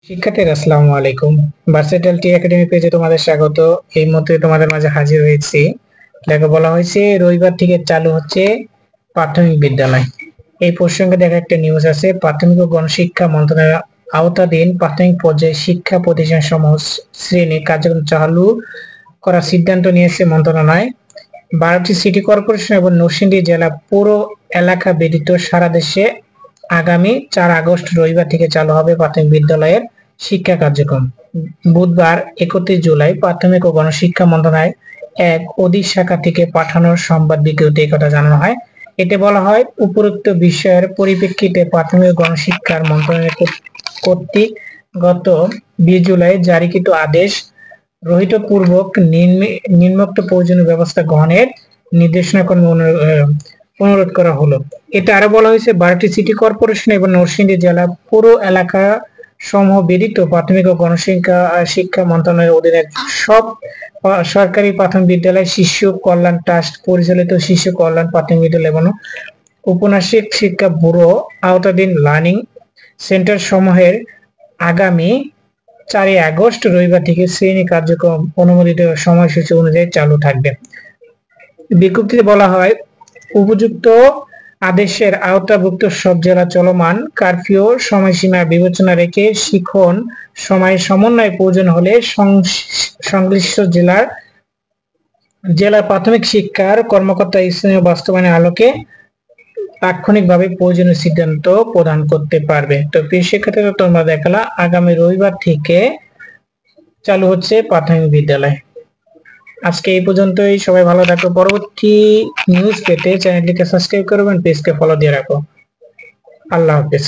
শিক্ষার্থীরা আসসালামু আলাইকুম। ভার্সেটাইল একাডেমি পেজে তোমাদের স্বাগত। এই মুহূর্তে তোমাদের মাঝে হাজির হয়েছি। দেখো, বলা হয়েছে রবিবার থেকে চালু হচ্ছে প্রাথমিক বিদ্যালয়। এই প্রসঙ্গে দেখা একটা নিউজ আছে, প্রাথমিক ও গণশিক্ষা মন্ত্রণালয়ের আওতাধীন প্রাথমিক পর্যায়ে শিক্ষা প্রতিষ্ঠান সমূহ শ্রেণী কার্যক্রম চালু করার সিদ্ধান্ত নিয়েছে মন্ত্রণালয়। 12টি সিটি কর্পোরেশন এবং নরসিংদী জেলা পৌর এলাকা ব্যতীত সারা দেশে আগামী 4 আগস্ট রবিবার থেকে চালু হবে প্রাথমিক বিদ্যালয়ের শিক্ষা কার্যক্রম। বুধবার 31 জুলাই প্রাথমিক ও গণশিক্ষা মন্ত্রণালয় এক অধিশাখা থেকে পাঠানোর সংবাদ বিজ্ঞপ্তিতে এই কথা জানানো হয়। এতে বলা হয়, উপরোক্ত বিষয়ের পরিপ্রেক্ষিতে প্রাথমিক ও গণশিক্ষা মন্ত্রণালয় কর্তৃক গত 20 জুলাই জারিকৃত আদেশ রহিতপূর্বক নিম্নোক্ত প্রয়োজনীয় ব্যবস্থা গ্রহণের নির্দেশনা অনুরোধ করা হলো। এটা আরো বলা হয়েছে, 12টি সিটি কর্পোরেশন এবং নরসিংদী জেলা পৌর এলাকা সমূহ ব্যতীত প্রাথমিক ও গণশিক্ষা মন্ত্রণালয়ের অধীনে সব সরকারি প্রাথমিক বিদ্যালয়, শিশু কল্যাণ ট্রাস্ট পরিচালিত শিশু কল্যাণ প্রাথমিক বিদ্যালয় এবং উপন্যাসিক শিক্ষা ব্যুরো আওতাধীন লার্নিং সেন্টার সমূহের আগামী 4 আগস্ট রবিবার থেকে শ্রেণী কার্যক্রম অনুমোদিত সময়সূচি অনুযায়ী চালু থাকবে। বিজ্ঞপ্তিতে বলা হয়, উপযুক্ত আদেশের আওতাভুক্ত সব জেলা চলমান কারফিউ সময়সীমা বিবেচনা রেখে শিক্ষণ সময় সমন্বয় প্রয়োজন হলে সংশ্লিষ্ট জেলার প্রাথমিক শিক্ষার কর্মকর্তা স্থানীয় বাস্তবায়নের আলোকে তাৎক্ষণিকভাবে প্রয়োজনীয় সিদ্ধান্ত প্রদান করতে পারবে। তো প্রিয় শিক্ষার্থীরা, তোমরা দেখালা আগামী রবিবার থেকে চালু হচ্ছে প্রাথমিক বিদ্যালয়। আজকে এই পর্যন্তই। সবাই ভালো থাকো। পরবর্তী নিউজ পেতে চ্যানেলটিকে সাবস্ক্রাইব করবেন, পেজকে ফলো দিয়ে রাখো। আল্লাহ হাফেজ।